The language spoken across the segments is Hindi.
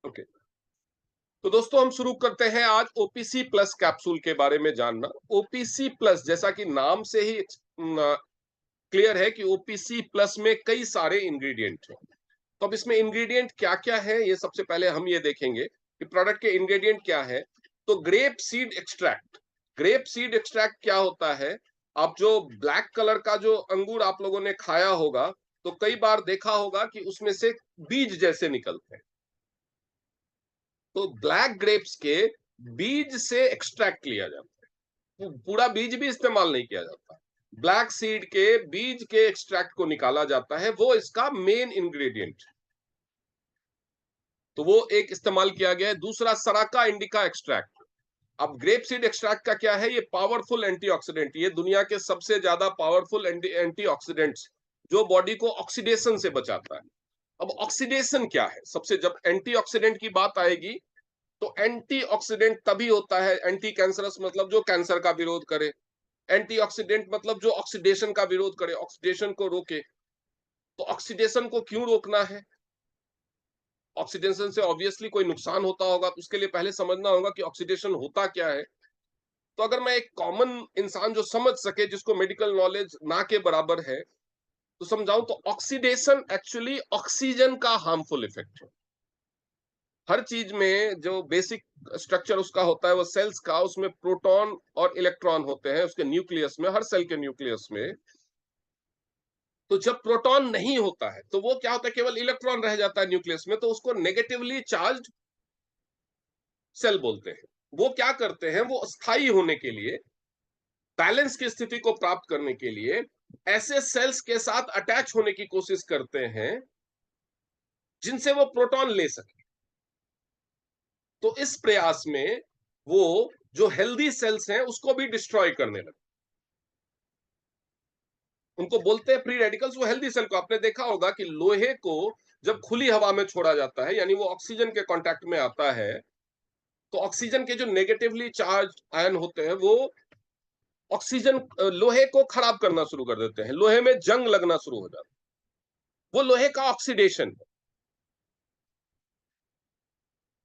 ओके। तो दोस्तों हम शुरू करते हैं आज ओपीसी प्लस कैप्सूल के बारे में जानना। ओपीसी प्लस जैसा कि नाम से ही क्लियर है कि ओपीसी प्लस में कई सारे इंग्रेडिएंट हैं। तो अब इसमें इंग्रेडिएंट क्या-क्या है ये सबसे पहले हम ये देखेंगे कि प्रोडक्ट के इंग्रेडिएंट क्या है। तो grape seed extract, grape seed extract क्या होता है? आप जो ब्लैक कलर का जो अंगूर आप लोगों ने खाया होगा, तो कई बार देखा होगा कि उसमें से बीज जैसे निकलते हैं। तो ब्लैक ग्रेप्स के बीज से एक्सट्रैक्ट लिया जाता है। पूरा बीज भी इस्तेमाल नहीं किया जाता। ब्लैक सीड के बीज के एक्सट्रैक्ट को निकाला जाता है, वो इसका मेन इंग्रेडिएंट। तो वो एक इस्तेमाल किया गया है। दूसरा सराका इंडिका एक्सट्रैक्ट। अब ग्रेप सीड एक्सट्रैक्ट का क्या है? ये पावरफुल एंटीऑक्सीडेंट, ये दुनिया के सबसे ज्यादा पावरफुल एंटीऑक्सीडेंट्स जो बॉडी को ऑक्सीडेशन से बचाता है। अब ऑक्सीडेशन क्या है? सबसे जब एंटीऑक्सीडेंट की बात आएगी तो एंटीऑक्सीडेंट तभी होता है, एंटी कैंसरस मतलब जो कैंसर का विरोध करे, एंटीऑक्सीडेंट मतलब जो ऑक्सीडेशन का विरोध करे, ऑक्सीडेशन को रोके। तो ऑक्सीडेशन को क्यों रोकना है? ऑक्सीडेशन से ऑब्वियसली कोई नुकसान होता होगा, तो उसके लिए पहले समझना होगा कि ऑक्सीडेशन होता क्या है। तो अगर मैं एक कॉमन इंसान जो समझ सके, जिसको मेडिकल नॉलेज ना के बराबर है, तो समझाऊं तो ऑक्सीडेशन एक्चुअली ऑक्सीजन का हार्मफुल इफेक्ट है। हर चीज में जो बेसिक स्ट्रक्चर उसका होता है वो सेल्स का, उसमें प्रोटॉन और इलेक्ट्रॉन होते हैं उसके न्यूक्लियस में, हर सेल के न्यूक्लियस में। तो जब प्रोटॉन नहीं होता है तो वो क्या होता है, केवल इलेक्ट्रॉन रह जाता है न्यूक्लियस में, तो उसको नेगेटिवली चार्ज्ड सेल बोलते हैं। वो क्या करते हैं, वो स्थायी होने के लिए, बैलेंस की स्थिति को प्राप्त करने के लिए ऐसे सेल्स के साथ अटैच होने की कोशिश करते हैं जिनसे वो प्रोटॉन ले सके। तो इस प्रयास में वो जो हेल्दी सेल्स हैं उसको भी डिस्ट्रॉय करने लगे। उनको बोलते हैं फ्री रेडिकल्स। वो हेल्दी सेल को, आपने देखा होगा कि लोहे को जब खुली हवा में छोड़ा जाता है, यानी वो ऑक्सीजन के कांटेक्ट में आता है, तो ऑक्सीजन के जो नेगेटिवली चार्ज आयन होते हैं वो ऑक्सीजन लोहे को खराब करना शुरू कर देते हैं, लोहे में जंग लगना शुरू हो जाता है। वो लोहे का ऑक्सीडेशन है।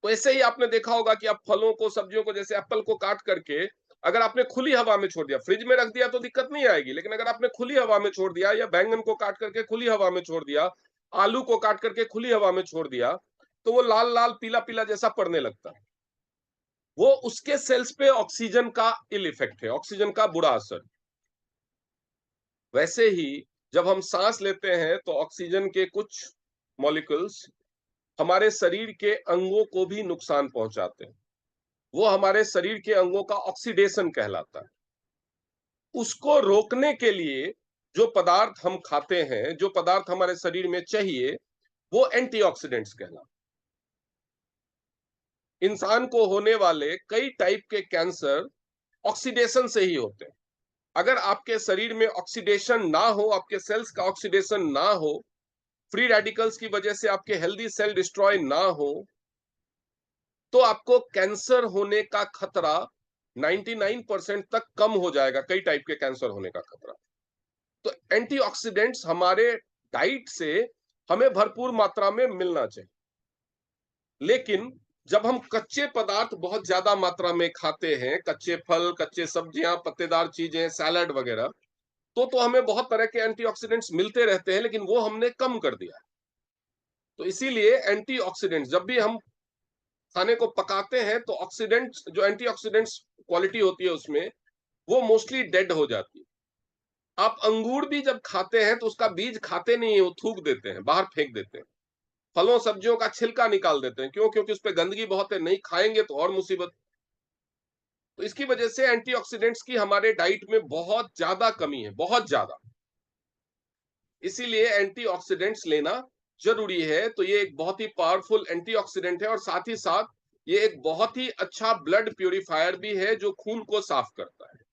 तो ऐसे ही आपने देखा होगा कि आप फलों को, सब्जियों को, जैसे एप्पल को काट करके अगर आपने खुली हवा में छोड़ दिया, फ्रिज में रख दिया तो दिक्कत नहीं आएगी, लेकिन अगर आपने खुली हवा में छोड़ दिया, या बैंगन को काट करके खुली हवा में छोड़ दिया, आलू को काट करके खुली हवा में छोड़ दिया, तो वो लाल लाल पीला पीला जैसा पड़ने लगता है। वो उसके सेल्स पे ऑक्सीजन का इल इफेक्ट है, ऑक्सीजन का बुरा असर। वैसे ही जब हम सांस लेते हैं तो ऑक्सीजन के कुछ मॉलिक्यूल्स हमारे शरीर के अंगों को भी नुकसान पहुंचाते हैं। वो हमारे शरीर के अंगों का ऑक्सीडेशन कहलाता है। उसको रोकने के लिए जो पदार्थ हम खाते हैं, जो पदार्थ हमारे शरीर में चाहिए, वो एंटीऑक्सीडेंट्स कहलाते हैं। इंसान को होने वाले कई टाइप के कैंसर ऑक्सीडेशन से ही होते हैं। अगर आपके शरीर में ऑक्सीडेशन ना हो, आपके सेल्स का ऑक्सीडेशन ना हो, फ्री रेडिकल्स की वजह से आपके हेल्दी सेल डिस्ट्रॉय ना हो, तो आपको कैंसर होने का खतरा 99% तक कम हो जाएगा, कई टाइप के कैंसर होने का खतरा। तो एंटीऑक्सीडेंट्स हमारे डाइट से हमें भरपूर मात्रा में मिलना चाहिए। लेकिन जब हम कच्चे पदार्थ बहुत ज्यादा मात्रा में खाते हैं, कच्चे फल, कच्चे सब्जियां, पत्तेदार चीजें, सैलड वगैरह, तो हमें बहुत तरह के एंटीऑक्सीडेंट्स मिलते रहते हैं, लेकिन वो हमने कम कर दिया है। तो इसीलिए एंटीऑक्सीडेंट्स जब भी हम खाने को पकाते हैं तो ऑक्सीडेंट्स, जो एंटीऑक्सीडेंट्स क्वालिटी होती है उसमें, वो मोस्टली डेड हो जाती है। आप अंगूर भी जब खाते हैं तो उसका बीज खाते नहीं है, वो थूक देते हैं, बाहर फेंक देते हैं। फलों सब्जियों का छिलका निकाल देते हैं। क्यों? क्योंकि उस पे गंदगी बहुत है, नहीं खाएंगे तो और मुसीबत। तो इसकी वजह से एंटीऑक्सीडेंट्स की हमारे डाइट में बहुत ज्यादा कमी है, बहुत ज्यादा। इसीलिए एंटीऑक्सीडेंट्स लेना जरूरी है। तो ये एक बहुत ही पावरफुल एंटीऑक्सीडेंट है, और साथ ही साथ ये एक बहुत ही अच्छा ब्लड प्यूरिफायर भी है जो खून को साफ करता है।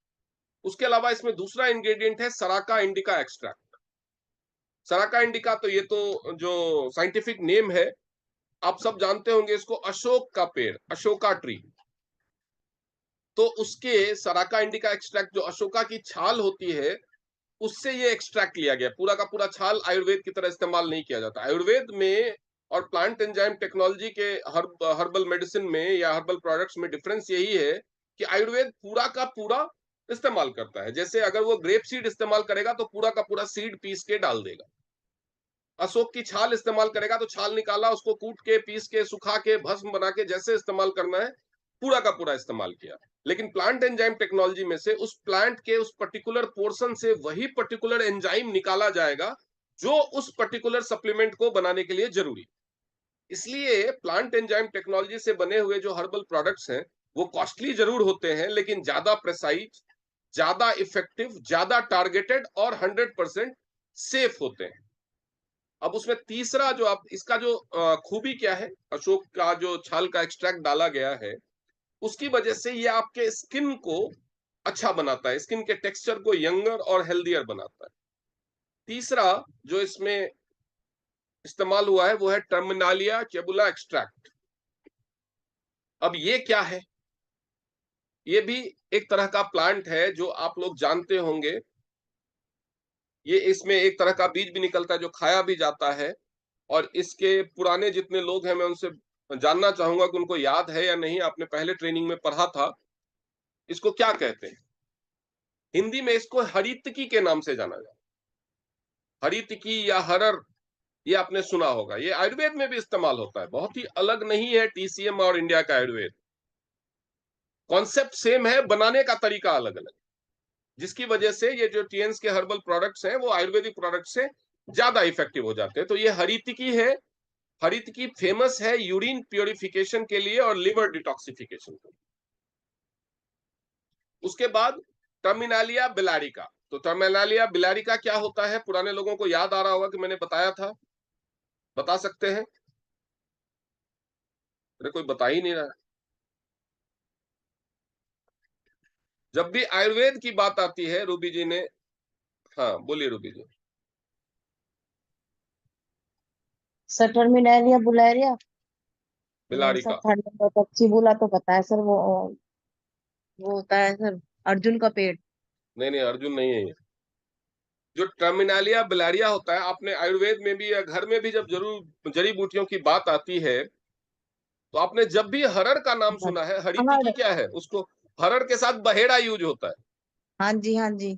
उसके अलावा इसमें दूसरा इंग्रेडिएंट है सराका इंडिका एक्सट्रैक्ट। सराका इंडिका तो ये तो जो साइंटिफिक नेम है, आप सब जानते होंगे इसको, अशोक का पेड़, अशोका ट्री। तो उसके सराका इंडिका एक्सट्रैक्ट, जो अशोका की छाल होती है, उससे ये एक्सट्रैक्ट लिया गया। पूरा का पूरा छाल आयुर्वेद की तरह इस्तेमाल नहीं किया जाता। आयुर्वेद में और प्लांट एंजाइम टेक्नोलॉजी के हर्बल मेडिसिन में या हर्बल प्रोडक्ट्स में डिफरेंस यही है कि आयुर्वेद पूरा का पूरा इस्तेमाल करता है। जैसे अगर वो ग्रेप सीड इस्तेमाल करेगा तो पूरा का पूरा सीड पीस के डाल देगा। अशोक की छाल इस्तेमाल करेगा तो छाल निकाला, उसको कूट के, पीस के, सुखा के, भस्म बना के जैसे इस्तेमाल करना है पूरा का पूरा इस्तेमाल किया। लेकिन प्लांट एंजाइम टेक्नोलॉजी में से उस प्लांट के उस पर्टिकुलर पोर्शन से वही पर्टिकुलर एंजाइम निकाला जाएगा जो उस पर्टिकुलर सप्लीमेंट को बनाने के लिए जरूरी। इसलिए प्लांट एंजाइम टेक्नोलॉजी से बने हुए जो हर्बल प्रोडक्ट्स हैं वो कॉस्टली जरूर होते हैं, लेकिन ज्यादा प्रेसाइज, ज्यादा इफेक्टिव, ज्यादा टारगेटेड और 100% सेफ होते हैं। अब उसमें तीसरा जो आप इसका जो खूबी क्या है, अशोक का जो छाल का एक्सट्रैक्ट डाला गया है उसकी वजह से ये आपके स्किन को अच्छा बनाता है, स्किन के टेक्सचर को यंगर और हेल्दियर बनाता है। तीसरा जो इसमें इस्तेमाल हुआ है वो है टर्मिनालिया चेबुला एक्सट्रैक्ट। अब ये क्या है? ये भी एक तरह का प्लांट है जो आप लोग जानते होंगे। ये इसमें एक तरह का बीज भी निकलता है जो खाया भी जाता है। और इसके पुराने जितने लोग हैं मैं उनसे जानना चाहूंगा कि उनको याद है या नहीं, आपने पहले ट्रेनिंग में पढ़ा था। इसको क्या कहते हैं? हिंदी में इसको हरितकी के नाम से जाना जाता है। हरितकी या हरर, ये आपने सुना होगा। ये आयुर्वेद में भी इस्तेमाल होता है, बहुत ही अलग नहीं है टीसीएम और इंडिया का आयुर्वेद। कॉन्सेप्ट सेम है, बनाने का तरीका अलग अलग, जिसकी वजह से ये जो टीएनस के हर्बल प्रोडक्ट्स हैं वो आयुर्वेदिक प्रोडक्ट से ज्यादा इफेक्टिव हो जाते हैं। तो ये हरितकी है। हरितकी फेमस है यूरिन प्योरिफिकेशन के लिए और लिवर डिटॉक्सिफिकेशन के लिए। उसके बाद टर्मिनालिया बिलारिका। तो टर्मिनालिया बिलारिका क्या होता है? पुराने लोगों को याद आ रहा होगा कि मैंने बताया था, बता सकते हैं? अरे कोई बता ही नहीं रहा। जब भी आयुर्वेद की बात आती है, रूबी जी ने, हाँ बोलिए रूबी जी। सर टर्मिनेलिया बुलेरिया, नहीं सर बिलारिका। ठंड में बहुत अच्छी बोला तो पता है सर। वो होता है सर अर्जुन का पेड़। नहीं नहीं, अर्जुन नहीं है ये। जो टर्मिनालिया बिलारिया होता है, आपने आयुर्वेद में भी या घर में भी जब जरूर जड़ी बूटियों की बात आती है तो आपने जब भी हरड़ का नाम सुना है, हरितिकी हर क्या है उसको, हरड़ के साथ बहेड़ा यूज होता है। हाँ जी, हाँ जी।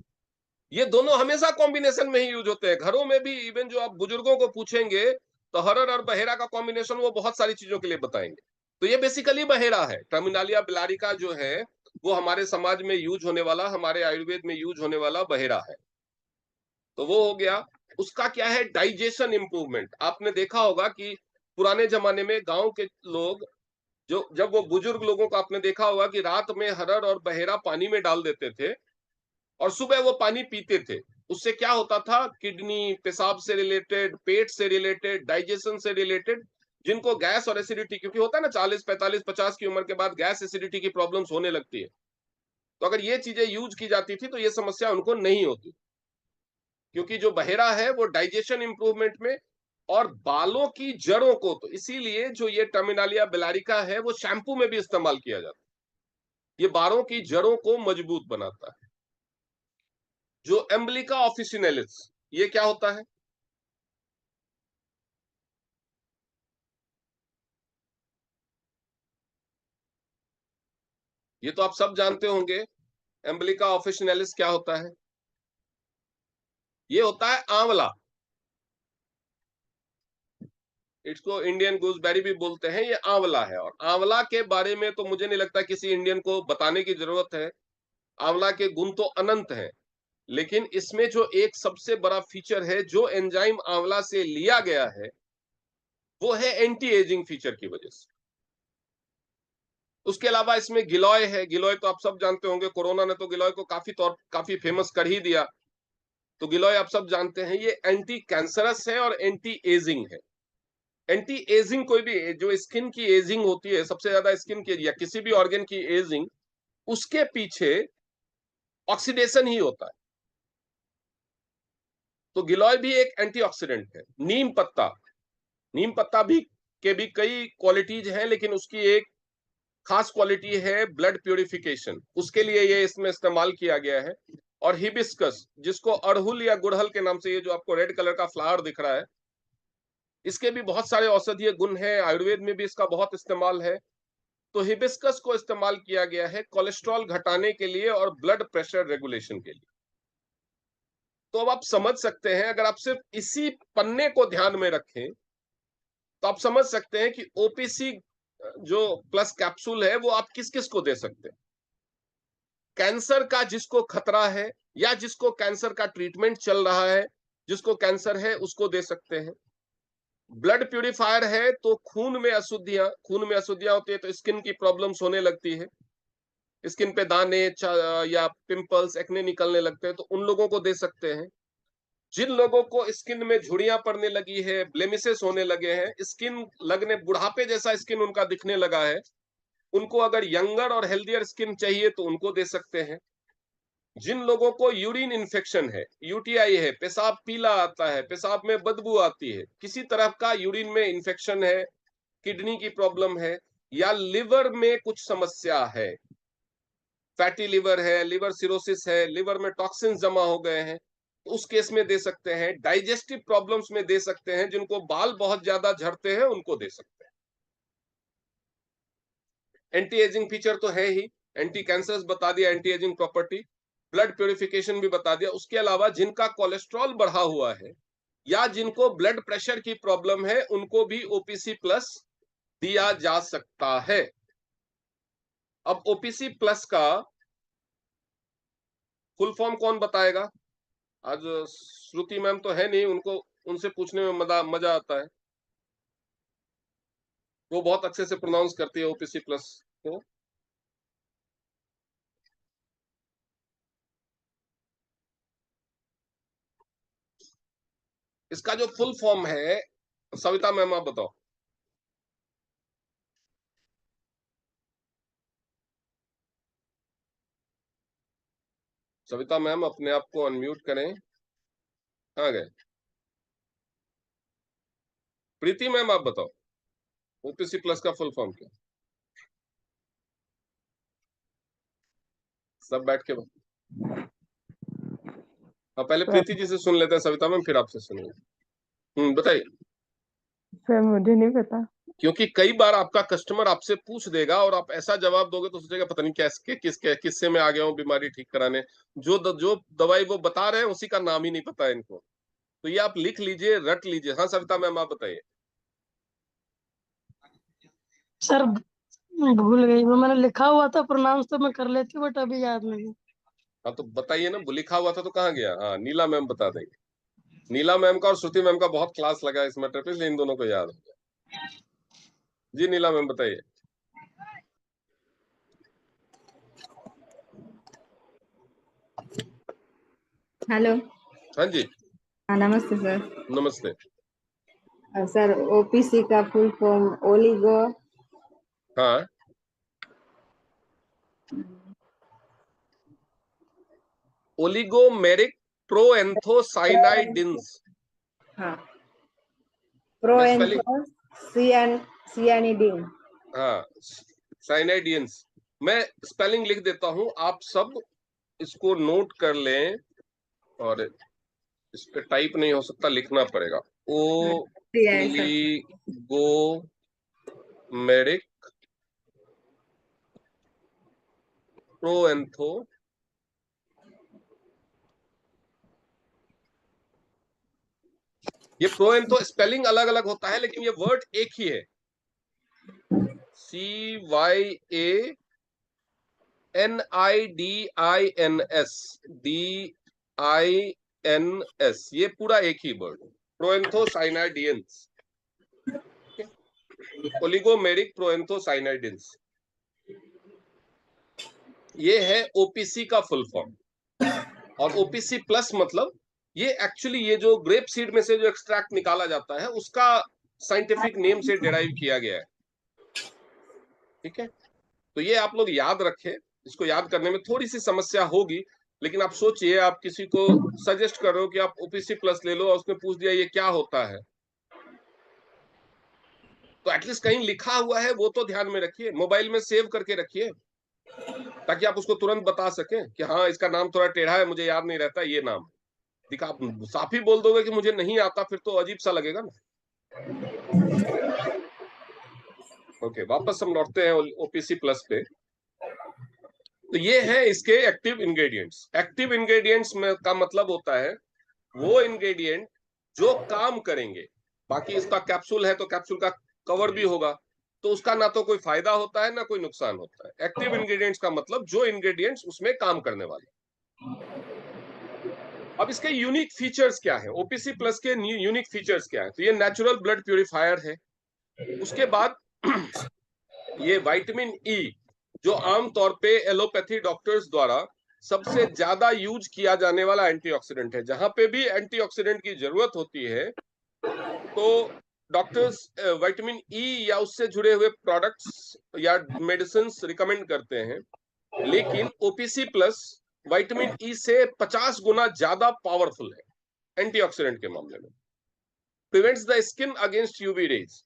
ये दोनों हमेशा कॉम्बिनेशन में ही यूज होते हैं घरों में भी। इवन जो आप बुजुर्गों को पूछेंगे तो हरड़ और बहेड़ा का कॉम्बिनेशन वो बहुत सारी चीजों के लिए बताएंगे। तो ये बेसिकली बहेड़ा है। टर्मिनालिया बिलारिका जो है वो हमारे समाज में यूज होने वाला, हमारे आयुर्वेद में यूज होने वाला बहेड़ा है। तो वो हो गया। उसका क्या है? Digestion improvement. आपने देखा होगा कि पुराने जमाने में गांव के लोग, जो जब वो बुजुर्ग लोगों को आपने देखा होगा कि रात में हरड़ और बहेड़ा पानी में डाल देते थे और सुबह वो पानी पीते थे। उससे क्या होता था? किडनी, पेशाब से रिलेटेड, पेट से रिलेटेड, डाइजेशन से रिलेटेड, जिनको गैस और एसिडिटी, क्योंकि होता है ना 40, 45, 50 की उम्र के बाद गैस एसिडिटी की प्रॉब्लम्स होने लगती है, तो अगर ये चीजें यूज की जाती थी तो ये समस्या उनको नहीं होती। क्योंकि जो बहेरा है वो डाइजेशन इंप्रूवमेंट में और बालों की जड़ों को, तो इसीलिए जो ये टर्मिनालिया बिलारिका है वो शैम्पू में भी इस्तेमाल किया जाता है। ये बालों की जड़ों को मजबूत बनाता है। जो एम्बलिका ऑफिसिनेलिस, ये क्या होता है? ये तो आप सब जानते होंगे। एम्बलिका ऑफिसिनेलिस क्या होता है? ये होता है आंवला। इसको इंडियन गूसबेरी भी बोलते हैं। ये आंवला है और आंवला के बारे में तो मुझे नहीं लगता किसी इंडियन को बताने की जरूरत है। आंवला के गुण तो अनंत हैं, लेकिन इसमें जो एक सबसे बड़ा फीचर है जो एंजाइम आंवला से लिया गया है वो है एंटी एजिंग फीचर की वजह से। उसके अलावा इसमें गिलॉय है। गिलॉय तो आप सब जानते होंगे, कोरोना ने तो गिलॉय को काफी फेमस कर ही दिया। तो गिलॉय आप सब जानते हैं, ये एंटी कैंसरस है और एंटी एजिंग है। एंटी एजिंग, कोई भी जो स्किन की एजिंग होती है, सबसे ज्यादा स्किन की या किसी भी ऑर्गन की एजिंग, उसके पीछे ऑक्सीडेशन ही होता है। तो गिलॉय भी एक एंटीऑक्सीडेंट है। नीम पत्ता, नीम पत्ता भी के भी कई क्वालिटीज हैं, लेकिन उसकी एक खास क्वालिटी है ब्लड प्यूरिफिकेशन, उसके लिए ये इसमें इस्तेमाल किया गया है। और हिबिस्कस, जिसको अड़हुल या गुड़हल के नाम से, ये जो आपको रेड कलर का फ्लावर दिख रहा है, इसके भी बहुत सारे औषधीय गुण हैं, आयुर्वेद में भी इसका बहुत इस्तेमाल है। तो हिबिस्कस को इस्तेमाल किया गया है कोलेस्ट्रॉल घटाने के लिए और ब्लड प्रेशर रेगुलेशन के लिए। तो अब आप समझ सकते हैं, अगर आप सिर्फ इसी पन्ने को ध्यान में रखें तो आप समझ सकते हैं कि ओपीसी जो प्लस कैप्सूल है वो आप किस किस को दे सकते हैं। कैंसर का जिसको खतरा है या जिसको कैंसर का ट्रीटमेंट चल रहा है, जिसको कैंसर है उसको दे सकते हैं। ब्लड प्यूरिफायर है तो खून में अशुद्धियां होती है तो स्किन की प्रॉब्लम्स होने लगती है, स्किन पे दाने या पिंपल्स एक्ने निकलने लगते हैं तो उन लोगों को दे सकते हैं। जिन लोगों को स्किन में झुर्रियां पड़ने लगी है, ब्लेमिसेस होने लगे हैं, स्किन लगने बुढ़ापे जैसा स्किन उनका दिखने लगा है, उनको अगर यंगर और हेल्दियर स्किन चाहिए तो उनको दे सकते हैं। जिन लोगों को यूरिन इन्फेक्शन है, यूटीआई है, पेशाब पीला आता है, पेशाब में बदबू आती है, किसी तरह का यूरिन में इन्फेक्शन है, किडनी की प्रॉब्लम है या लिवर में कुछ समस्या है, फैटी लिवर है, लिवर सिरोसिस है, लिवर में टॉक्सिन जमा हो गए हैं, तो उस केस में दे सकते हैं। डाइजेस्टिव प्रॉब्लम्स में दे सकते हैं, जिनको बाल बहुत ज्यादा झड़ते हैं उनको दे सकते हैं। एंटी एजिंग फीचर तो है ही, एंटी कैंसर्स बता दिया, anti ageing property, blood purification भी बता दिया। उसके अलावा जिनका कोलेस्ट्रॉल बढ़ा हुआ है या जिनको ब्लड प्रेशर की प्रॉब्लम है उनको भी ओपीसी प्लस दिया जा सकता है। अब ओपीसी प्लस का फुल फॉर्म कौन बताएगा? आज श्रुति मैम तो है नहीं, उनको उनसे पूछने में मजा आता है, वो बहुत अच्छे से प्रोनाउंस करती है ओपीसी प्लस को। इसका जो फुल फॉर्म है, सविता मैम आप बताओ। सविता मैम अपने आप को अनम्यूट करें। कहाँ गए? प्रीति मैम आप बताओ, ओपीसी प्लस का फुल फॉर्म क्या? सब बैठ के हाँ, पहले सर प्रीति जी से सुन लेते हैं सविता मैम, फिर आपसे सुनेंगे। बताइए। सर मुझे नहीं पता। क्योंकि कई बार आपका कस्टमर आपसे पूछ देगा और आप ऐसा जवाब दोगे तो सोचेगा पता नहीं कैसे किससे मैं आ गया हूँ बीमारी ठीक कराने। जो दवाई वो बता रहे हैं उसी का नाम ही नहीं पता है इनको, तो ये आप लिख लीजिए, रट लीजिए। हाँ सविता मैम आप बताइए। सर भूल गई, वो मैंने लिखा हुआ था, प्रोनाउंस तो मैं कर लेती हूँ बट अभी याद नहीं। हाँ तो बताइए ना, लिखा हुआ था तो कहाँ गया? हाँ नीला मैम बता देंगे। नीला मैम का और श्रुति मैम का बहुत क्लास लगा इस मैटर पे, इसलिए इन दोनों को याद हो गया। जी नीला मैम बताइए। हेलो। हाँ जी। हाँ नमस्ते सर। नमस्ते। सर ओपीसी का फुल फॉर्म ओलिगो हाँ ओलिगोमेरिक प्रोएंथोसाइनाइडिन्स। हाँ मैं स्पेलिंग, सियानिडीन। हाँ साइनाइडियंस। मैं स्पेलिंग लिख देता हूं, आप सब इसको नोट कर लें, और इस पे टाइप नहीं हो सकता, लिखना पड़ेगा। ओलिगोमेरिक प्रोएंथो ये प्रोएंथो स्पेलिंग अलग अलग होता है लेकिन ये वर्ड एक ही है, CYANIDINS, ये पूरा एक ही वर्ड, प्रोएंथोसाइनाइडियंस, ओलिगोमेरिक प्रोएंथोसाइनाइडिन्स, ये है ओपीसी का फुल फॉर्म। और ओपीसी प्लस मतलब ये एक्चुअली ये जो ग्रेप सीड में से जो एक्सट्रैक्ट निकाला जाता है उसका साइंटिफिक नेम से डिराइव किया गया है। ठीक है, तो ये आप लोग याद रखें। इसको याद करने में थोड़ी सी समस्या होगी, लेकिन आप सोचिए, आप किसी को सजेस्ट कर रहे हो कि आप ओपीसी प्लस ले लो और उसने पूछ दिया ये क्या होता है, तो एटलीस्ट कहीं लिखा हुआ है वो तो ध्यान में रखिए, मोबाइल में सेव करके रखिए, ताकि आप उसको तुरंत बता सकें कि हाँ इसका नाम थोड़ा टेढ़ा है, मुझे याद नहीं रहता ये नाम। दिखा आप साफ ही बोल दोगे कि मुझे नहीं आता, फिर तो अजीब सा लगेगा ना। ओके, वापस हम लौटते हैं ओपीसी प्लस पे। तो ये है इसके एक्टिव इंग्रेडिएंट्स। एक्टिव इंग्रेडिएंट्स में का मतलब होता है वो इंग्रेडिएंट जो काम करेंगे। बाकी इसका कैप्सूल है तो कैप्सूल का कवर भी होगा, तो उसका ना तो कोई फायदा होता है ना कोई नुकसान होता है। एक्टिव इंग्रेडिएंट्स का मतलब जो इंग्रेडिएंट्स उसमें काम करने वाले। अब इसके यूनिक फीचर्स क्या है, ओपीसी प्लस के यूनिक फीचर्स क्या है? तो ये नेचुरल ब्लड प्यूरिफायर है। उसके बाद ये विटामिन ई, जो आमतौर पे एलोपैथी डॉक्टर्स द्वारा सबसे ज्यादा यूज किया जाने वाला एंटीऑक्सीडेंट है। जहां पे भी एंटीऑक्सीडेंट की जरूरत होती है तो डॉक्टर्स विटामिन ई या उससे जुड़े हुए प्रोडक्ट्स या मेडिसिन रिकमेंड करते हैं। लेकिन ओपीसी प्लस विटामिन ई से 50 गुना ज्यादा पावरफुल है एंटीऑक्सीडेंट के मामले में। Prevents the skin against UV rays.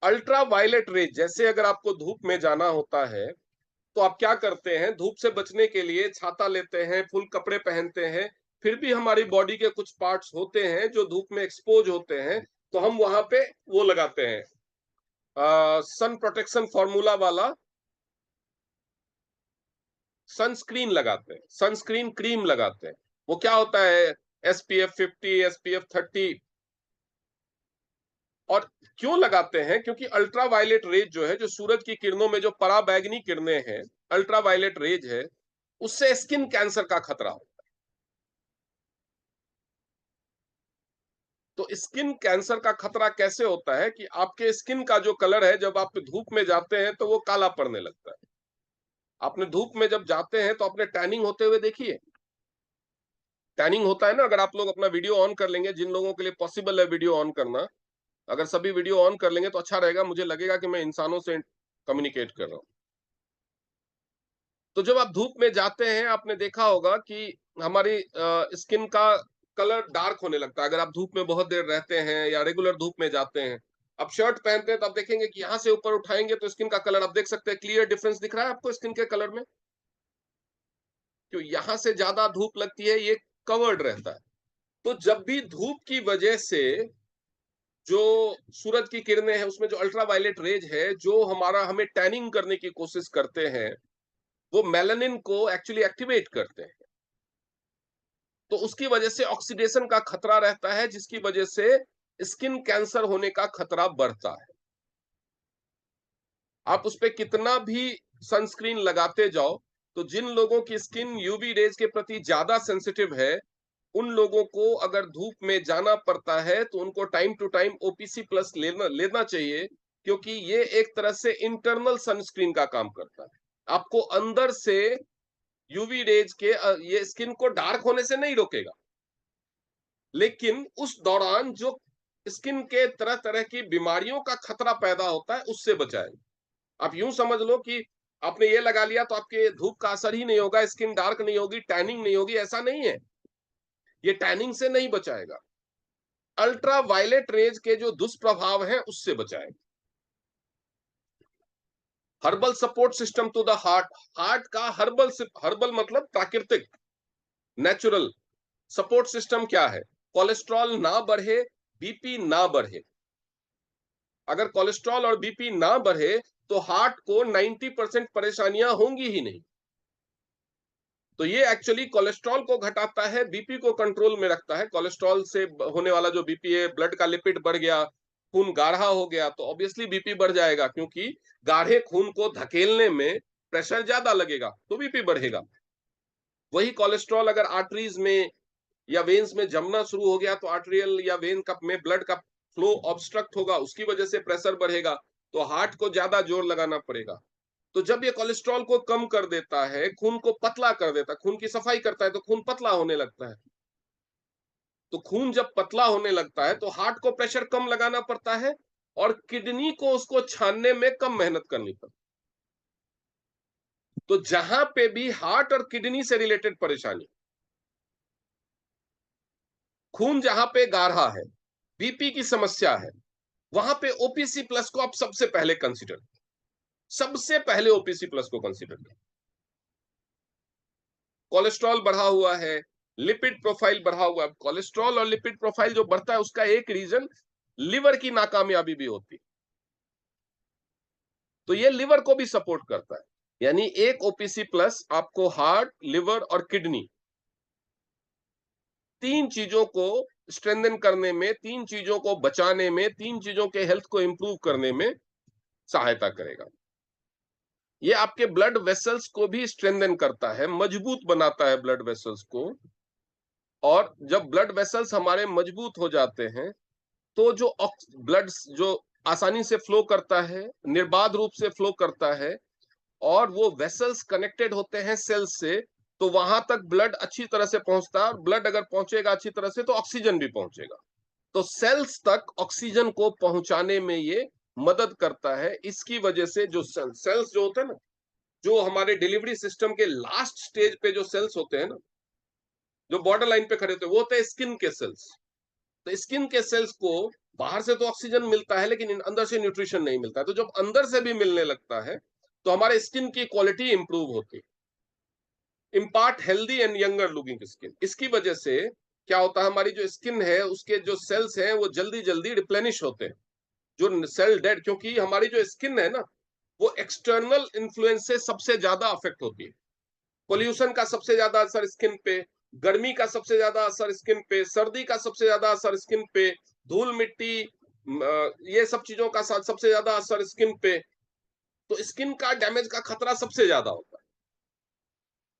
Ultraviolet rays, जैसे अगर आपको धूप में जाना होता है तो आप क्या करते हैं, धूप से बचने के लिए छाता लेते हैं, फुल कपड़े पहनते हैं, फिर भी हमारी बॉडी के कुछ पार्ट्स होते हैं जो धूप में एक्सपोज होते हैं, तो हम वहां पे वो लगाते हैं सन प्रोटेक्शन फॉर्मूला वाला सनस्क्रीन लगाते हैं, सनस्क्रीन क्रीम लगाते हैं। वो क्या होता है, SPF 50, SPF 30। और क्यों लगाते हैं? क्योंकि अल्ट्रा वायलेट रेज जो है, जो सूरज की किरणों में जो पराबैंगनी किरणें हैं, अल्ट्रा वायलेट रेज है, उससे स्किन कैंसर का खतरा होता है। तो स्किन कैंसर का खतरा कैसे होता है कि आपके स्किन का जो कलर है, जब आप धूप में जाते हैं तो वो काला पड़ने लगता है। आपने धूप में जब जाते हैं तो आपने टैनिंग होते हुए देखिए, टैनिंग होता है ना। अगर आप लोग अपना वीडियो ऑन कर लेंगे, जिन लोगों के लिए पॉसिबल है वीडियो ऑन करना, अगर सभी वीडियो ऑन कर लेंगे तो अच्छा रहेगा, मुझे लगेगा कि मैं इंसानों से कम्युनिकेट कर रहा हूं। तो जब आप धूप में जाते हैं, आपने देखा होगा कि हमारी स्किन का कलर डार्क होने लगता है। अगर आप धूप में बहुत देर रहते हैं या रेगुलर धूप में जाते हैं, आप शर्ट पहनते हैं तो आप देखेंगे कि यहां से ऊपर उठाएंगे तो स्किन का कलर आप देख सकते हैं, क्लियर डिफरेंस दिख रहा है आपको स्किन के कलर में। क्यों? यहां से ज्यादा धूप लगती है, ये कवर्ड रहता है। तो जब भी धूप की वजह से जो सूरज की किरणें हैं, उसमें जो अल्ट्रा वायलेट रेज है, जो हमें टैनिंग करने की कोशिश करते हैं, वो मेलानिन को एक्चुअली एक्टिवेट करते हैं। तो उसकी वजह से ऑक्सीडेशन का खतरा रहता है, जिसकी वजह से स्किन कैंसर होने का खतरा बढ़ता है। आप उस पर कितना भी सनस्क्रीन लगाते जाओ, तो जिन लोगों की स्किन यूवी रेज के प्रति ज्यादा सेंसिटिव है, उन लोगों को अगर धूप में जाना पड़ता है तो उनको time to time OPC plus लेना चाहिए, क्योंकि ये एक तरह से इंटरनल सनस्क्रीन का काम करता है। आपको अंदर से यूवी रेज के ये स्किन को डार्क होने से नहीं रोकेगा, लेकिन उस दौरान जो स्किन के तरह तरह की बीमारियों का खतरा पैदा होता है, उससे बचाएगा। आप यूं समझ लो कि आपने ये लगा लिया तो आपके धूप का असर ही नहीं होगा, स्किन डार्क नहीं होगी, टैनिंग नहीं होगी, ऐसा नहीं है। ये टैनिंग से नहीं बचाएगा, अल्ट्रा वायलेट रेज के जो दुष्प्रभाव हैं उससे बचाएगा। Herbal support system to the heart. Heart का हर्बल मतलब प्राकृतिक, नेचुरल सपोर्ट सिस्टम क्या है? कोलेस्ट्रॉल ना बढ़े, बीपी ना बढ़े। अगर कोलेस्ट्रॉल और बीपी ना बढ़े तो हार्ट को 90% परेशानियां होंगी ही नहीं। तो ये एक्चुअली कोलेस्ट्रॉल को घटाता है, बीपी को कंट्रोल में रखता है। कोलेस्ट्रॉल से होने वाला जो बीपी है, ब्लड का लिपिड बढ़ गया, खून गाढ़ा हो गया, तो ऑब्वियसली बीपी बढ़ जाएगा, क्योंकि गाढ़े खून को धकेलने में प्रेशर ज्यादा लगेगा तो बीपी बढ़ेगा। वही कोलेस्ट्रॉल अगर आर्टरीज में या वेन्स में जमना शुरू हो गया तो आर्टरियल या वेन कप में ब्लड का फ्लो ऑब्स्ट्रक्ट होगा, उसकी वजह से प्रेशर बढ़ेगा, तो हार्ट को ज्यादा जोर लगाना पड़ेगा। तो जब ये कोलेस्ट्रॉल को कम कर देता है, खून को पतला कर देता है, खून की सफाई करता है, तो खून पतला होने लगता है। तो खून जब पतला होने लगता है तो हार्ट को प्रेशर कम लगाना पड़ता है और किडनी को उसको छानने में कम मेहनत करनी पड़ती है। तो जहां पे भी हार्ट और किडनी से रिलेटेड परेशानी, खून जहां पे गाढ़ा है, बीपी की समस्या है, वहां पे ओपीसी प्लस को आप सबसे पहले कंसीडर करें। सबसे पहले ओपीसी प्लस को कंसीडर करें। कोलेस्ट्रॉल बढ़ा हुआ है, लिपिड प्रोफाइल बढ़ा हुआ है। कोलेस्ट्रॉल और लिपिड प्रोफाइल जो बढ़ता है उसका एक रीजन लिवर की नाकामयाबी भी होती है। तो ये लिवर को भी सपोर्ट करता है, यानी एक ओपीसी प्लस आपको हार्ट, लिवर और किडनी, तीन चीजों को स्ट्रेंथन करने में, तीन चीजों को बचाने में, तीन चीजों के हेल्थ को इंप्रूव करने में सहायता करेगा। ये आपके ब्लड वेसल्स को भी स्ट्रेंथन करता है, मजबूत बनाता है ब्लड वेसल्स को। और जब ब्लड वेसल्स हमारे मजबूत हो जाते हैं तो जो ब्लड जो आसानी से फ्लो करता है, निर्बाध रूप से फ्लो करता है, और वो वेसल्स कनेक्टेड होते हैं सेल्स से, तो वहां तक ब्लड अच्छी तरह से पहुंचता है। और ब्लड अगर पहुंचेगा अच्छी तरह से तो ऑक्सीजन भी पहुंचेगा। तो सेल्स तक ऑक्सीजन को पहुंचाने में ये मदद करता है। इसकी वजह से जो सेल्स जो होते हैं ना, जो हमारे डिलीवरी सिस्टम के लास्ट स्टेज पे जो सेल्स होते हैं ना, जो बॉर्डर लाइन पे खड़े होते हैं, वो होते हैं स्किन के सेल्स। तो स्किन के सेल्स को बाहर से तो ऑक्सीजन मिलता है, लेकिन अंदर से न्यूट्रिशन नहीं मिलता है। तो जब अंदर से भी मिलने लगता है तो हमारे स्किन की क्वालिटी इंप्रूव होती है। Impart healthy and younger looking skin. इसकी वजह से क्या होता है, हमारी जो स्किन है उसके जो सेल्स हैं वो जल्दी जल्दी रिप्लेनिश होते हैं। जो सेल डेड, क्योंकि हमारी जो स्किन है ना, वो एक्सटर्नल इन्फ्लुएंस से सबसे ज्यादा अफेक्ट होती है। पोल्यूशन का सबसे ज्यादा असर स्किन पे, गर्मी का सबसे ज्यादा असर स्किन पे, सर्दी का सबसे ज्यादा असर स्किन पे, धूल मिट्टी, ये सब चीजों का सबसे ज्यादा असर स्किन पे। तो स्किन का डैमेज का खतरा सबसे ज्यादा होता है।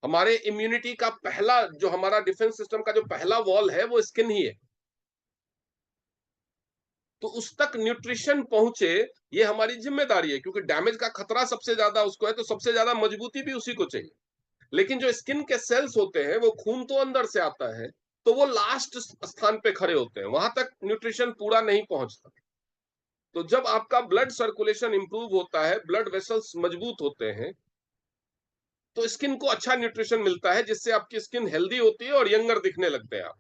हमारे इम्यूनिटी का पहला, जो हमारा डिफेंस सिस्टम का जो पहला वॉल है वो स्किन ही है। तो उस तक न्यूट्रिशन पहुंचे, ये हमारी जिम्मेदारी है, क्योंकि डैमेज का खतरा सबसे ज्यादा उसको है, तो सबसे ज्यादा मजबूती भी उसी को चाहिए। लेकिन जो स्किन के सेल्स होते हैं, वो खून तो अंदर से आता है, तो वो लास्ट स्थान पे खड़े होते हैं, वहां तक न्यूट्रिशन पूरा नहीं पहुंचता। तो जब आपका ब्लड सर्कुलेशन इंप्रूव होता है, ब्लड वेसल्स मजबूत होते हैं, तो स्किन को अच्छा न्यूट्रिशन मिलता है, जिससे आपकी स्किन हेल्दी होती है और यंगर दिखने लगते हैं आप।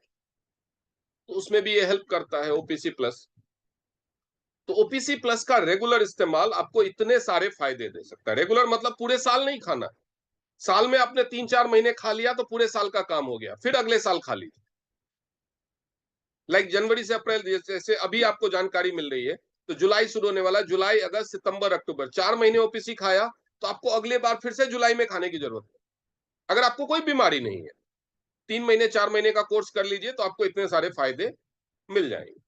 तो उसमें भी ये हेल्प करता है ओपीसी प्लस। तो ओपीसी प्लस का रेगुलर इस्तेमाल आपको इतने सारे फायदे दे सकता है। रेगुलर मतलब पूरे साल नहीं खाना। साल में आपने 3-4 महीने खा लिया तो पूरे साल का काम हो गया, फिर अगले साल खा लीजिए। लाइक जनवरी से अप्रैल, जैसे अभी आपको जानकारी मिल रही है, तो जुलाई शुरू होने वाला, जुलाई, अगस्त, सितंबर, अक्टूबर, 4 महीने ओपीसी खाया तो आपको अगले बार फिर से जुलाई में खाने की जरूरत है। अगर आपको कोई बीमारी नहीं है, 3 महीने 4 महीने का कोर्स कर लीजिए तो आपको इतने सारे फायदे मिल जाएंगे।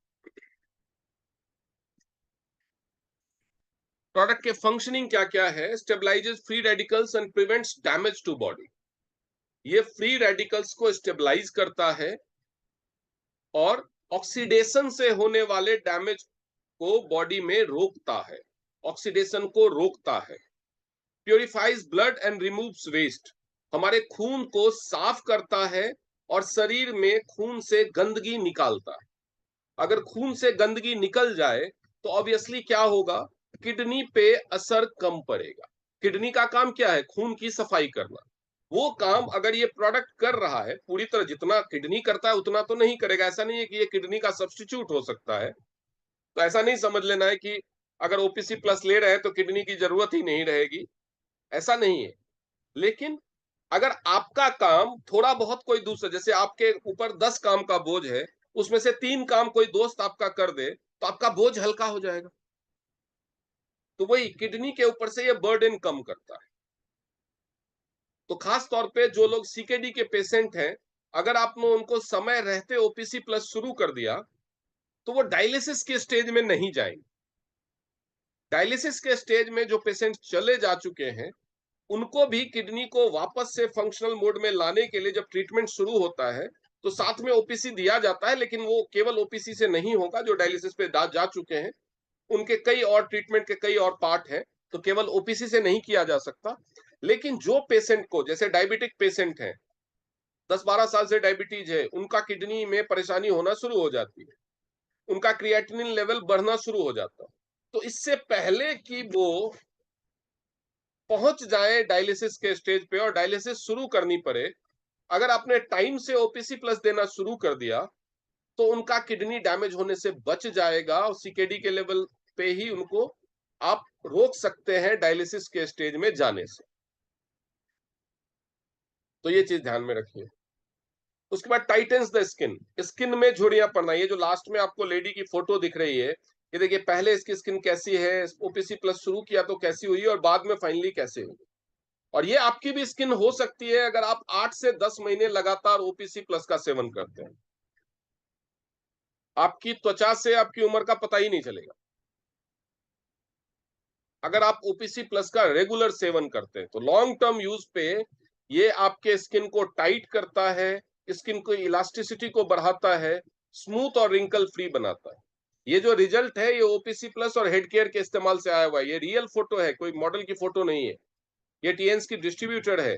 प्रोडक्ट के फंक्शनिंग क्या क्या है? Stabilises free radicals and prevents damage to body. ये फ्री रेडिकल्स को स्टेबलाइज करता है और ऑक्सीडेशन से होने वाले डैमेज को बॉडी में रोकता है, ऑक्सीडेशन को रोकता है। Purifies blood and removes waste. हमारे खून को साफ करता है और शरीर में खून से गंदगी निकालता है। अगर खून से गंदगी निकल जाए तो ऑब्वियसली क्या होगा, किडनी पे असर कम पड़ेगा। किडनी का काम क्या है? खून की सफाई करना। वो काम अगर ये प्रोडक्ट कर रहा है पूरी तरह, जितना किडनी करता है उतना तो नहीं करेगा। ऐसा नहीं है कि ये किडनी का सब्स्टिट्यूट हो सकता है। तो ऐसा नहीं समझ लेना है कि अगर ओपीसी प्लस ले रहे हैं तो किडनी की जरूरत ही नहीं रहेगी, ऐसा नहीं है। लेकिन अगर आपका काम थोड़ा बहुत कोई दूसरा, जैसे आपके ऊपर 10 काम का बोझ है, उसमें से 3 काम कोई दोस्त आपका कर दे तो आपका बोझ हल्का हो जाएगा। तो वही किडनी के ऊपर से ये बर्डन कम करता है। तो खास तौर पे जो लोग सीकेडी के पेशेंट हैं, अगर आपने उनको समय रहते ओपीसी प्लस शुरू कर दिया तो वो डायलिसिस के स्टेज में नहीं जाएंगे। डायलिसिस के स्टेज में जो पेशेंट चले जा चुके हैं, उनको भी किडनी को वापस से फंक्शनल मोड में लाने के लिए जब ट्रीटमेंट शुरू होता है तो साथ में ओपीसी दिया जाता है। लेकिन वो केवल ओपीसी से नहीं होगा। जो डायलिसिस पे जा चुके हैं उनके कई और ट्रीटमेंट के कई और पार्ट हैं, तो केवल ओपीसी से नहीं किया जा सकता। लेकिन जो पेशेंट को, जैसे डायबिटिक पेशेंट हैं, 10-12 साल से डायबिटीज है, उनका किडनी में परेशानी होना शुरू हो जाती है, उनका क्रिएटिनिन लेवल बढ़ना शुरू हो जाता है। तो इससे पहले कि वो पहुंच जाए डायलिसिस के स्टेज पे और डायलिसिस शुरू करनी पड़े, अगर आपने टाइम से ओपीसी प्लस देना शुरू कर दिया तो उनका किडनी डैमेज होने से बच जाएगा और सीकेडी के लेवल पे ही उनको आप रोक सकते हैं डायलिसिस के स्टेज में जाने से। तो ये चीज ध्यान में रखिए। उसके बाद टाइटन्स द स्किन, स्किन में झुर्रियां पड़ना। ये जो लास्ट में आपको लेडी की फोटो दिख रही है, ये देखिए पहले इसकी स्किन कैसी है, ओपीसी प्लस शुरू किया तो कैसी हुई और बाद में फाइनली कैसे हुई। और ये आपकी भी स्किन हो सकती है अगर आप 8 से 10 महीने लगातार ओपीसी प्लस का सेवन करते हैं। आपकी त्वचा से आपकी उम्र का पता ही नहीं चलेगा अगर आप ओपीसी प्लस का रेगुलर सेवन करते हैं। तो लॉन्ग टर्म यूज पे ये आपके स्किन को टाइट करता है, स्किन को इलास्टिसिटी को बढ़ाता है, स्मूथ और रिंकल फ्री बनाता है। ये जो रिजल्ट है ये ओपीसी प्लस और हेड केयर के इस्तेमाल से आया हुआ है। ये रियल फोटो है, कोई मॉडल की फोटो नहीं है। ये टीएन्स की डिस्ट्रीब्यूटेड है।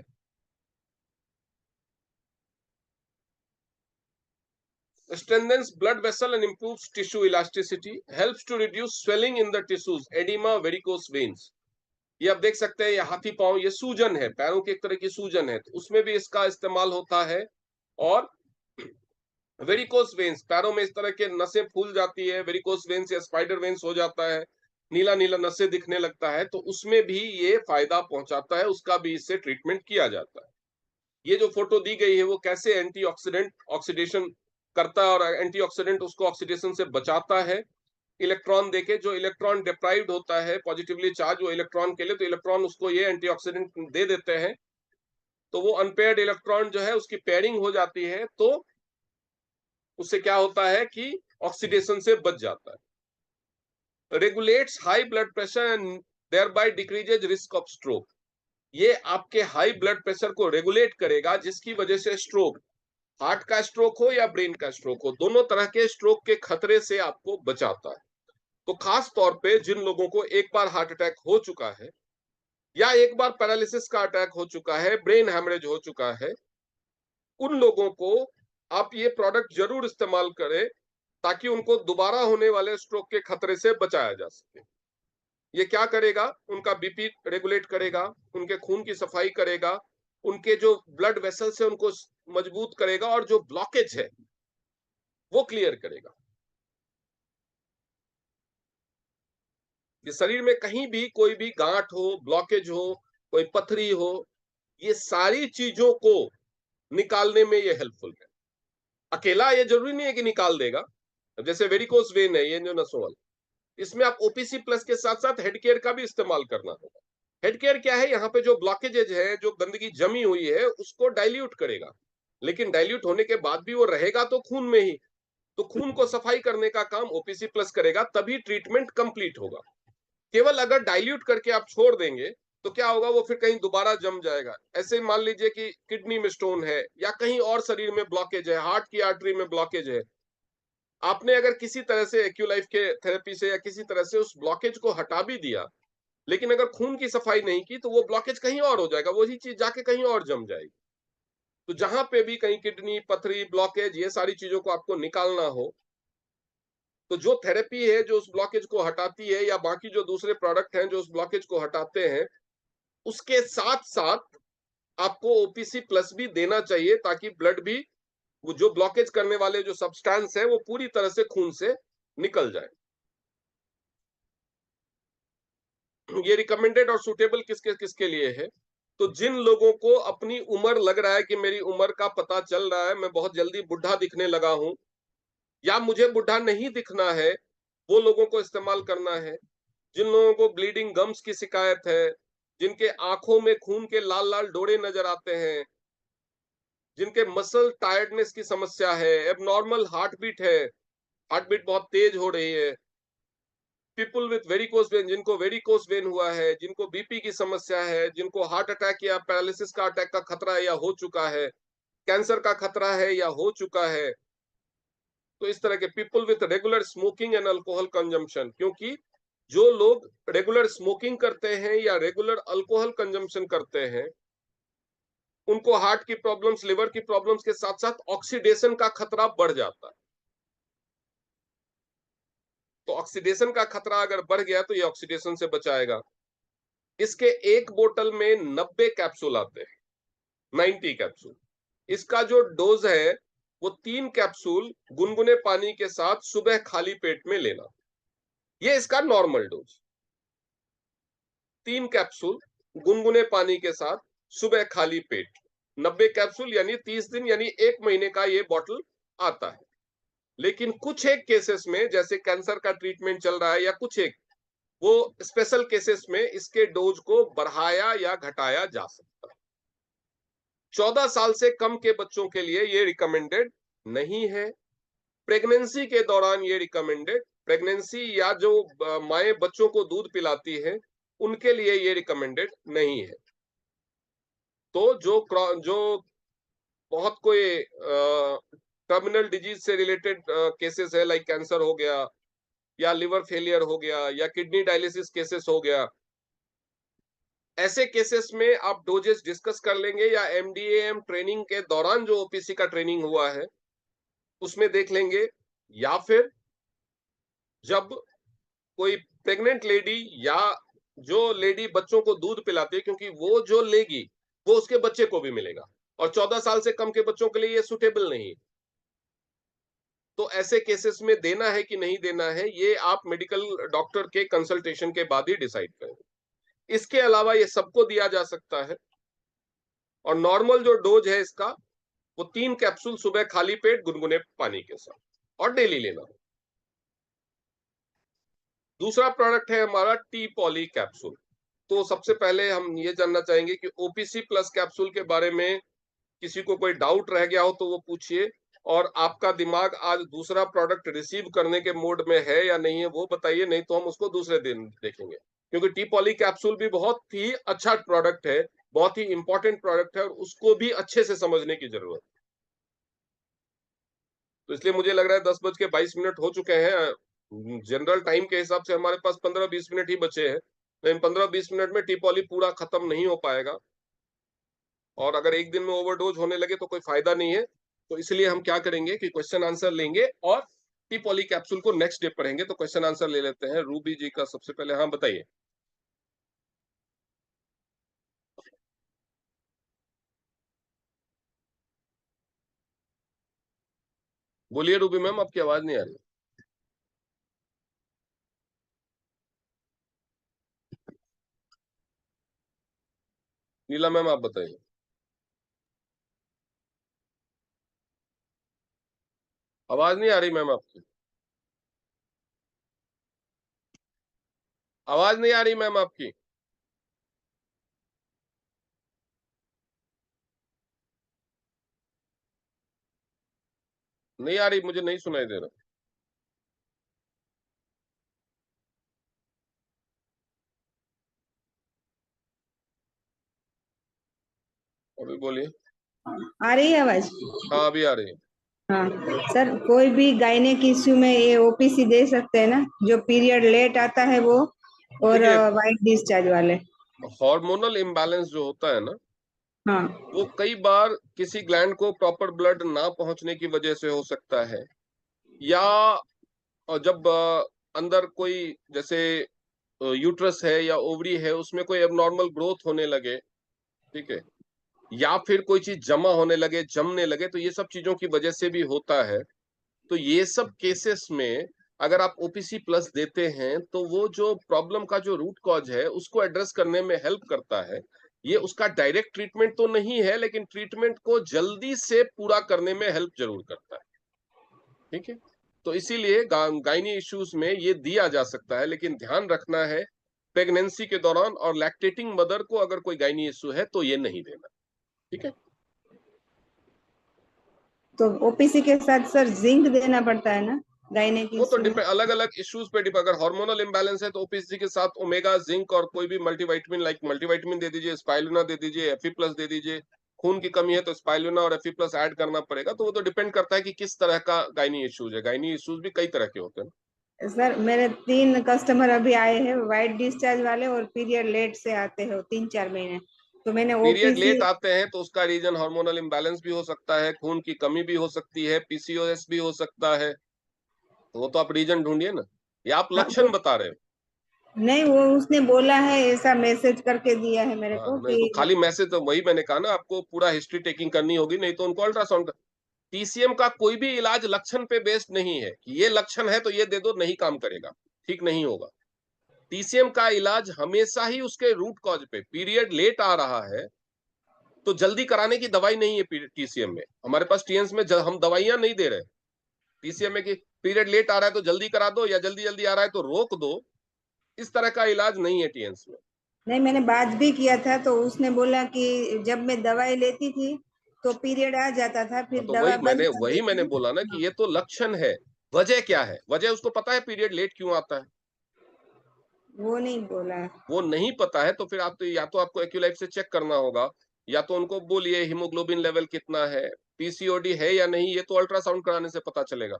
Strengthens blood vessel and improves tissue elasticity, helps to reduce swelling in the tissues, edema, varicose veins। ये आप देख सकते हैं, ये हाथी पांव, ये सूजन है, पैरों की एक तरह की सूजन है, तो उसमें भी इसका इस्तेमाल होता है। और वेरिकोस वेन्स, पैरों में इस तरह के नसें फूल जाती है, वेरिकोस वेन्स या स्पाइडर वेन्स हो जाता है, नीला नीला नसें दिखने लगता है, तो उसमें भी ये फायदा पहुंचाता है, उसका भी इससे ट्रीटमेंट किया जाता है। ये जो फोटो दी गई है वो कैसे एंटीऑक्सीडेंट ऑक्सीडेशन करता है और एंटीऑक्सीडेंट उसको ऑक्सीडेशन से बचाता है। इलेक्ट्रॉन देके, जो इलेक्ट्रॉन डिप्राइव्ड होता है पॉजिटिवली चार्ज वो इलेक्ट्रॉन के लिए, तो इलेक्ट्रॉन उसको ये एंटीऑक्सीडेंट दे देते हैं, तो वो अनपेयर्ड इलेक्ट्रॉन जो है उसकी पेयरिंग हो जाती है, तो उससे क्या होता है कि ऑक्सीडेशन से बच जाता है। Regulates high blood pressure and thereby decreases risk of stroke. ये आपके हाई ब्लड प्रेशर को रेगुलेट करेगा, जिसकी वजह से स्ट्रोक, हार्ट का स्ट्रोक हो या ब्रेन का स्ट्रोक हो, दोनों तरह के स्ट्रोक के खतरे से आपको बचाता है। तो खास तौर पे जिन लोगों को एक बार हार्ट अटैक हो चुका है या एक बार पैरालिसिस का अटैक हो चुका है, ब्रेन हैमरेज हो चुका है, उन लोगों को आप ये प्रोडक्ट जरूर इस्तेमाल करें ताकि उनको दोबारा होने वाले स्ट्रोक के खतरे से बचाया जा सके। ये क्या करेगा, उनका बीपी रेगुलेट करेगा, उनके खून की सफाई करेगा, उनके जो ब्लड वेसल से उनको मजबूत करेगा और जो ब्लॉकेज है वो क्लियर करेगा। ये शरीर में कहीं भी कोई भी गांठ हो, ब्लॉकेज हो, कोई पथरी हो, ये सारी चीजों को निकालने में ये हेल्पफुल है। अकेला ये जरूरी नहीं है कि निकाल देगा। जैसे वेरिकोस वेन है, ये जो नसों वाला, इसमें आप ओपीसी प्लस के साथ साथ हेड केयर का भी इस्तेमाल करना होगा। हेड केयर क्या है, यहाँ पे जो ब्लॉकेजेज है, जो गंदगी जमी हुई है, उसको डाइल्यूट करेगा, लेकिन डाइल्यूट होने के बाद भी वो रहेगा तो खून में ही, तो खून को सफाई करने का काम ओपीसी प्लस करेगा, तभी ट्रीटमेंट कंप्लीट होगा। केवल अगर डाइल्यूट करके आप छोड़ देंगे तो क्या होगा, वो फिर कहीं दोबारा जम जाएगा। ऐसे मान लीजिए कि किडनी में स्टोन है या कहीं और शरीर में ब्लॉकेज है, हार्ट की आर्टरी में ब्लॉकेज है, आपने अगर किसी तरह से एक्यूलाइफ के थेरेपी से या किसी तरह से उस ब्लॉकेज को हटा भी दिया, लेकिन अगर खून की सफाई नहीं की तो वो ब्लॉकेज कहीं और हो जाएगा, वही चीज जाके कहीं और जम जाएगी। तो जहां पे भी कहीं किडनी, पथरी, ब्लॉकेज, ये सारी चीजों को आपको निकालना हो, तो जो थेरेपी है जो उस ब्लॉकेज को हटाती है, या बाकी जो दूसरे प्रोडक्ट हैं जो उस ब्लॉकेज को हटाते हैं, उसके साथ साथ आपको ओपीसी प्लस भी देना चाहिए, ताकि ब्लड भी, वो जो ब्लॉकेज करने वाले जो सब्सटेंस है वो पूरी तरह से खून से निकल जाए। ये रिकमेंडेड और सुटेबल किसके किसके लिए है, तो जिन लोगों को अपनी उम्र लग रहा है कि मेरी उम्र का पता चल रहा है, मैं बहुत जल्दी बुढ़ा दिखने लगा हूं, या मुझे बुढ़ा नहीं दिखना है, वो लोगों को इस्तेमाल करना है। जिन लोगों को ब्लीडिंग गम्स की शिकायत है, जिनके आंखों में खून के लाल लाल डोरे नजर आते हैं, जिनके मसल टायर्डनेस की समस्या है, एबनॉर्मल हार्ट बीट है, हार्ट बीट बहुत तेज हो रही है, पीपल विथ वेरिकोस वेन, जिनको वेरिकोस वेन हुआ है, जिनको बीपी की समस्या है, जिनको हार्ट अटैक या पैरालिसिस का अटैक का खतरा है या हो चुका है, कैंसर का खतरा है या हो चुका है, तो इस तरह के people with regular smoking and alcohol consumption, क्योंकि जो लोग रेगुलर स्मोकिंग करते हैं या रेगुलर अल्कोहल कंजम्पशन करते हैं, उनको हार्ट की प्रॉब्लम्स, लिवर की प्रॉब्लम्स के साथ साथ ऑक्सीडेशन का खतरा बढ़ जाता है। तो ऑक्सीडेशन का खतरा अगर बढ़ गया तो ये ऑक्सीडेशन से बचाएगा। इसके एक बोतल में 90 कैप्सूल आते हैं, 90 कैप्सूल। इसका जो डोज है वो 3 कैप्सूल गुनगुने पानी के साथ सुबह खाली पेट में लेना, ये इसका नॉर्मल डोज। 3 कैप्सूल गुनगुने पानी के साथ सुबह खाली पेट। 90 कैप्सूल यानी 30 दिन यानी 1 महीने का ये बॉटल आता है। लेकिन कुछ एक केसेस में, जैसे कैंसर का ट्रीटमेंट चल रहा है या कुछ एक, वो स्पेशल केसेस में इसके डोज को बढ़ाया या घटाया जा सकता है। 14 साल से कम के बच्चों के लिए ये रिकमेंडेड नहीं है। प्रेगनेंसी के दौरान ये रिकमेंडेड, प्रेगनेंसी या जो माएँ बच्चों को दूध पिलाती हैं उनके लिए ये रिकमेंडेड नहीं है। तो जो बहुत कोई टर्मिनल डिजीज से रिलेटेड केसेस है, लाइक कैंसर हो गया या लिवर फेलियर हो गया या किडनी डायलिसिस केसेस हो गया, ऐसे केसेस में आप डोजेस डिस्कस कर लेंगे या एमडीएएम ट्रेनिंग के दौरान जो ओपीसी का ट्रेनिंग हुआ है उसमें देख लेंगे, या फिर जब कोई प्रेग्नेंट लेडी या जो लेडी बच्चों को दूध पिलाती है, क्योंकि वो जो लेगी वो उसके बच्चे को भी मिलेगा, और 14 साल से कम के बच्चों के लिए ये सुटेबल नहीं है। तो ऐसे केसेस में देना है कि नहीं देना है, ये आप मेडिकल डॉक्टर के कंसल्टेशन के बाद ही डिसाइड करेंगे। इसके अलावा ये सबको दिया जा सकता है, और नॉर्मल जो डोज है इसका वो 3 कैप्सूल सुबह खाली पेट गुनगुने पानी के साथ, और डेली लेना। दूसरा प्रोडक्ट है हमारा टी पॉली कैप्सूल। तो सबसे पहले हम ये जानना चाहेंगे कि ओपीसी प्लस कैप्सूल के बारे में किसी को कोई डाउट रह गया हो तो वो पूछिए, और आपका दिमाग आज दूसरा प्रोडक्ट रिसीव करने के मोड में है या नहीं है वो बताइए, नहीं तो हम उसको दूसरे दिन देखेंगे। क्योंकि टी पॉली कैप्सूल भी बहुत ही अच्छा प्रोडक्ट है, बहुत ही इंपॉर्टेंट प्रोडक्ट है, और उसको भी अच्छे से समझने की जरूरत है। तो इसलिए मुझे लग रहा है 10:22 हो चुके हैं। जनरल टाइम के हिसाब से हमारे पास 15-20 मिनट ही बचे हैं, लेकिन 15-20 मिनट में टी पॉली पूरा खत्म नहीं हो पाएगा, और अगर एक दिन में ओवरडोज होने लगे तो कोई फायदा नहीं है। तो इसलिए हम क्या करेंगे कि क्वेश्चन आंसर लेंगे और टी पॉली कैप्सूल को नेक्स्ट डे पढ़ेंगे। तो क्वेश्चन आंसर ले लेते हैं रूबी जी का सबसे पहले। हाँ बताइए। बोलिए रूबी मैम, आपकी आवाज नहीं आ रही। नीला मैम आप बताइए। आवाज नहीं आ रही मैम आपकी, आवाज नहीं आ रही मैम आपकी। नहीं आ रही, मुझे नहीं सुनाई दे रहा। अभी बोलिए। आ रही है आवाज? हाँ अभी आ रही है। हाँ सर, कोई भी गायनेक इश्यू में ये ओपीसी दे सकते हैं ना, जो पीरियड लेट आता है वो, और देखिए, वाइट डिस्चार्ज वाले। हार्मोनल इम्बैलेंस जो होता है ना, हाँ वो कई बार किसी ग्लैंड को प्रॉपर ब्लड ना पहुंचने की वजह से हो सकता है, या जब अंदर कोई जैसे यूट्रस है या ओवरी है उसमें कोई एबनॉर्मल ग्रोथ होने लगे, ठीक है, या फिर कोई चीज जमा होने लगे, जमने लगे, तो ये सब चीजों की वजह से भी होता है। तो ये सब केसेस में अगर आप ओपीसी प्लस देते हैं तो वो जो प्रॉब्लम का जो रूट कॉज है उसको एड्रेस करने में हेल्प करता है। ये उसका डायरेक्ट ट्रीटमेंट तो नहीं है, लेकिन ट्रीटमेंट को जल्दी से पूरा करने में हेल्प जरूर करता है, ठीक है। तो इसीलिए गायनी इश्यूज में ये दिया जा सकता है, लेकिन ध्यान रखना है प्रेगनेंसी के दौरान और लैक्टेटिंग मदर को अगर कोई गायनी इश्यू है तो ये नहीं देना, ठीक है। तो ओपीसी के साथ सर जिंक देना पड़ता है ना गायनेक वो तो इश्यू में? अलग अलग इश्यूज पे डिपेंड। अगर हार्मोनल इम्बैलेंस है तो ओपीसी के साथ ओमेगा, जिंक और कोई भी मल्टीविटामिन, लाइक मल्टीविटामिन दे दीजिए, स्पाइरुलिना दे दीजिए, एफई प्लस दे दीजिए। खून की कमी है तो स्पाइरुलिना और एफई प्लस ऐड करना पड़ेगा। तो वो तो डिपेंड करता है कि किस तरह का गायनी इश्यूज है। गायनी इश्यूज भी कई तरह के होते हैं। सर मेरे 3 कस्टमर अभी आए हैं वाइट डिस्चार्ज वाले, और पीरियड लेट से आते हैं 3-4 महीने। तो मैंने पीरियड ओपीसी। लेट आते हैं तो उसका रीजन हार्मोनल इम्बैलेंस भी हो सकता है, खून की कमी भी हो सकती है, पीसीओएस भी हो सकता है। तो वो तो आप रीजन ढूंढिए ना, या आप हाँ, लक्षण बता रहे हो? नहीं वो उसने बोला है, ऐसा मैसेज करके दिया है मेरे हाँ, को नहीं तो कि। खाली मैसेज, तो वही मैंने कहा ना, आपको पूरा हिस्ट्री टेकिंग करनी होगी, नहीं तो उनको अल्ट्रासाउंड। टीसीएम का कोई भी इलाज लक्षण पे बेस्ड नहीं है कि ये लक्षण है तो ये दे दो, नहीं काम करेगा, ठीक नहीं होगा। टीसीएम का इलाज हमेशा ही उसके रूट कॉज पे, पीरियड लेट आ रहा है तो जल्दी कराने की दवाई नहीं है टीसीएम में। हमारे पास टीएंस में हम दवाइयां नहीं दे रहे। टीसीएम में कि पीरियड लेट आ रहा है तो जल्दी करा दो, या जल्दी जल्दी आ रहा है तो रोक दो, इस तरह का इलाज नहीं है टीएंस में। नहीं, मैंने बात भी किया था तो उसने बोला कि जब मैं दवाई लेती थी तो पीरियड आ जाता था, फिर तो दवा बंद कर वही मैंने देती। बोला ना कि ये तो लक्षण है। वजह क्या है? वजह उसको पता है पीरियड लेट क्यों आता है? वो नहीं बोला। वो नहीं पता है तो फिर आप तो या तो आपको एक्यूलाइफ से चेक करना होगा, या तो उनको बोलिए हीमोग्लोबिन लेवल कितना है, पीसीओडी है या नहीं, ये तो अल्ट्रासाउंड कराने से पता चलेगा,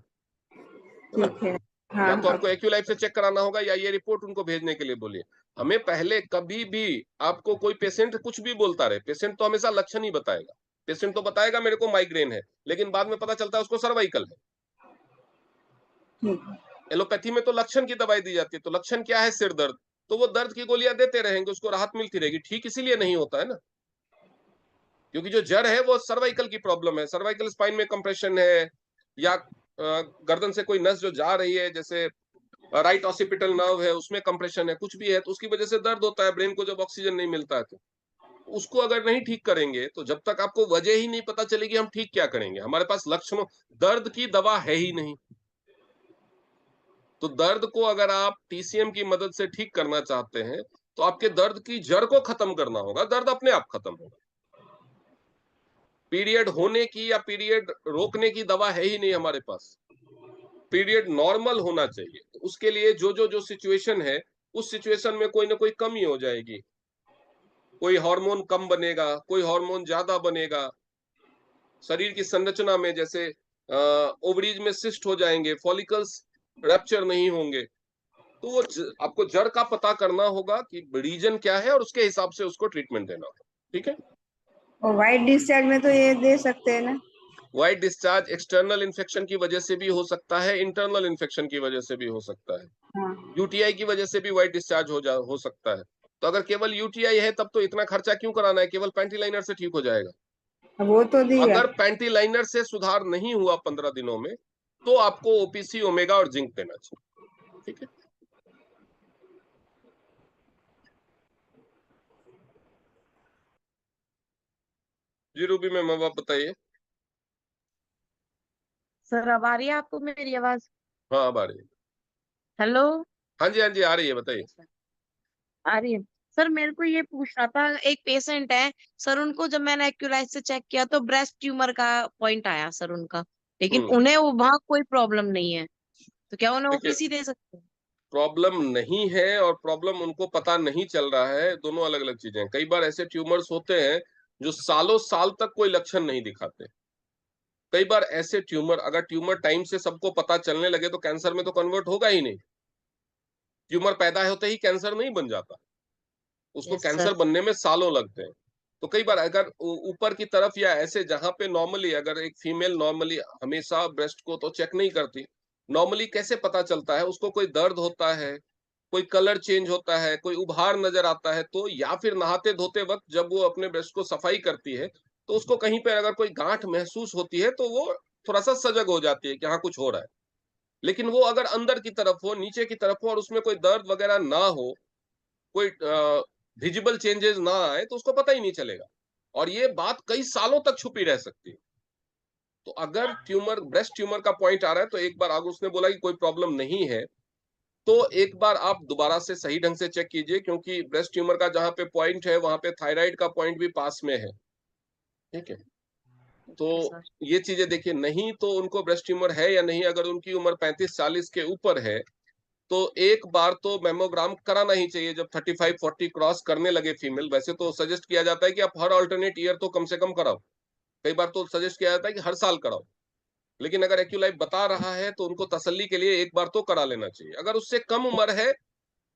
है ना? ठीक है। या हाँ, तो आपको एक्यूलाइफ से चेक कराना होगा, या ये रिपोर्ट उनको भेजने के लिए बोलिए। हमें पहले कभी भी आपको कोई पेशेंट कुछ भी बोलता रहे, पेशेंट तो हमेशा लक्षण ही बताएगा। पेशेंट तो बताएगा मेरे को माइग्रेन है, लेकिन बाद में पता चलता है उसको सर्वाइकल है। ठीक है। एलोपैथी में तो लक्षण की दवाई दी जाती है, तो लक्षण क्या है? सिर दर्द, तो वो दर्द की गोलियां देते रहेंगे, उसको राहत मिलती रहेगी। ठीक इसीलिए नहीं होता है ना, क्योंकि जो जड़ है वो सर्वाइकल की प्रॉब्लम है। सर्वाइकल स्पाइन में कंप्रेशन है, या गर्दन से कोई नस जो जा रही है, जैसे राइट ऑसिपिटल नर्व है उसमें कंप्रेशन है, कुछ भी है, तो उसकी वजह से दर्द होता है ब्रेन को जब ऑक्सीजन नहीं मिलता है। तो उसको अगर नहीं ठीक करेंगे, तो जब तक आपको वजह ही नहीं पता चलेगी हम ठीक क्या करेंगे। हमारे पास लक्षणों, दर्द की दवा है ही नहीं, तो दर्द को अगर आप टीसीएम की मदद से ठीक करना चाहते हैं तो आपके दर्द की जड़ को खत्म करना होगा, दर्द अपने आप खत्म होगा। पीरियड होने की या पीरियड रोकने की दवा है ही नहीं हमारे पास। पीरियड नॉर्मल होना चाहिए, तो उसके लिए जो सिचुएशन है, उस सिचुएशन में कोई ना कोई कमी हो जाएगी। कोई हार्मोन कम बनेगा, कोई हार्मोन ज्यादा बनेगा। शरीर की संरचना में जैसे ओवरीज में सिस्ट हो जाएंगे, फॉलिकल्स रैप्चर नहीं होंगे, तो वो आपको जड़ का पता करना होगा कि रीजन क्या है, और उसके हिसाब से उसको ट्रीटमेंट देना होगा। ठीक है। और व्हाइट डिस्चार्ज में तो ये दे सकते हैं ना? व्हाइट डिस्चार्ज एक्सटर्नल इन्फेक्शन की वजह से भी हो सकता है, इंटरनल इन्फेक्शन की वजह से भी हो सकता है। हाँ। यूटीआई की वजह से भी व्हाइट डिस्चार्ज हो सकता है। तो अगर केवल यूटीआई है तब तो इतना खर्चा क्यों कराना है, केवल पैंटी लाइनर से ठीक हो जाएगा। वो तो दिया। अगर पैंटी लाइनर से सुधार नहीं हुआ 15 दिनों में, तो आपको ओपीसी, ओमेगा और जिंक देना चाहिए। ठीक है। जी रूबी मैम, अब आप बताइए। सर अब आ रही है आपको मेरी आवाज? हाँ, अब आ रही है। हेलो। हाँ जी, हाँ जी, आ रही है, बताइए। आ रही है। सर मेरे को ये पूछना था, एक पेशेंट है सर, उनको जब मैंने एक्यूलाइज से चेक किया तो ब्रेस्ट ट्यूमर का पॉइंट आया सर उनका, लेकिन उन्हें वो वहां कोई प्रॉब्लम नहीं है, तो क्या उन्हें देखिए, ओपीसी दे सकते हैं? प्रॉब्लम नहीं है और प्रॉब्लम उनको पता नहीं चल रहा है, दोनों अलग अलग चीजें हैं। कई बार ऐसे ट्यूमर्स होते हैं जो सालों साल तक कोई लक्षण नहीं दिखाते। कई बार ऐसे ट्यूमर, अगर ट्यूमर टाइम से सबको पता चलने लगे तो कैंसर में तो कन्वर्ट होगा ही नहीं। ट्यूमर पैदा होते ही कैंसर नहीं बन जाता, उसको यस कैंसर सर। बनने में सालों लगते हैं। तो कई बार अगर ऊपर की तरफ या ऐसे जहां पे नॉर्मली, अगर एक फीमेल नॉर्मली हमेशा ब्रेस्ट को तो चेक नहीं करती, नॉर्मली कैसे पता चलता है उसको? कोई दर्द होता है, कोई कलर चेंज होता है, कोई उभार नजर आता है, तो या फिर नहाते धोते वक्त जब वो अपने ब्रेस्ट को सफाई करती है तो उसको कहीं पर अगर कोई गांठ महसूस होती है तो वो थोड़ा सा सजग हो जाती है कि हाँ कुछ हो रहा है। लेकिन वो अगर अंदर की तरफ हो, नीचे की तरफ हो, और उसमें कोई दर्द वगैरह ना हो, कोई विजिबल चेंजेस ना आए, तो उसको पता ही नहीं चलेगा, और ये बात कई सालों तक छुपी रह सकती है। तो अगर ट्यूमर, ब्रेस्ट ट्यूमर का पॉइंट आ रहा है, तो एक बार अगर उसने बोला कि कोई प्रॉब्लम नहीं है, तो एक बार आप दोबारा से सही ढंग से चेक कीजिए, क्योंकि ब्रेस्ट ट्यूमर का जहां पे पॉइंट है वहां पे थायराइड का पॉइंट भी पास में है। ठीक है। तो ओके सर। ये चीजें देखिए, नहीं तो उनको ब्रेस्ट ट्यूमर है या नहीं, अगर उनकी उम्र 35-40 के ऊपर है तो एक बार तो मेमोग्राम कराना ही चाहिए जब 35-40 क्रॉस करने लगे फीमेल। वैसे तो सजेस्ट किया जाता है कि आप हर अल्टरनेट ईयर तो कम से कम कराओ, कई बार तो सजेस्ट किया जाता है कि हर साल कराओ, लेकिन अगर एक्यूलाइफ बता रहा है तो उनको तसल्ली के लिए एक बार तो करा लेना चाहिए। अगर उससे कम उम्र है,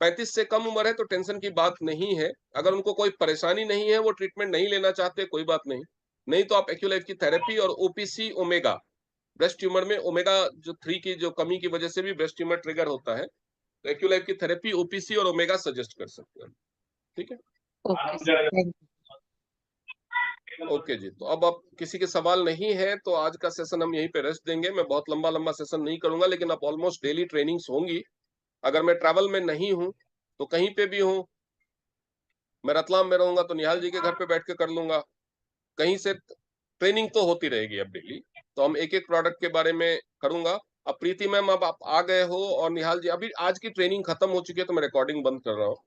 35 से कम उम्र है, तो टेंशन की बात नहीं है। अगर उनको कोई परेशानी नहीं है, वो ट्रीटमेंट नहीं लेना चाहते, कोई बात नहीं। नहीं तो आप एक्यूलाइफ की थेरेपी और ओपीसी, ओमेगा, ब्रेस्ट ट्यूमर में ओमेगा जो 3 की जो कमी की वजह से भी ब्रेस्ट ट्यूमर ट्रिगर होता है, तो एक्यूलाइफ की थेरेपी, ओपीसी और ओमेगा सजेस्ट कर सकते हैं। ठीक है। ओके सर, थैंक ओके जी, तो अब आप किसी के सवाल नहीं है तो आज का सेशन हम यहीं पे रेस्ट देंगे। मैं बहुत लंबा लंबा सेशन नहीं करूंगा, लेकिन अब ऑलमोस्ट डेली ट्रेनिंग्स होंगी। अगर मैं ट्रैवल में नहीं हूं तो कहीं पे भी हूं, मैं रतलाम में रहूंगा तो निहाल जी के घर पे बैठ के कर लूंगा, कहीं से ट्रेनिंग तो होती रहेगी अब डेली, तो हम एक एक प्रोडक्ट के बारे में करूंगा। अब प्रीति मैम अब आप आ गए हो और निहाल जी, अभी आज की ट्रेनिंग खत्म हो चुकी है तो मैं रिकॉर्डिंग बंद कर रहा हूँ।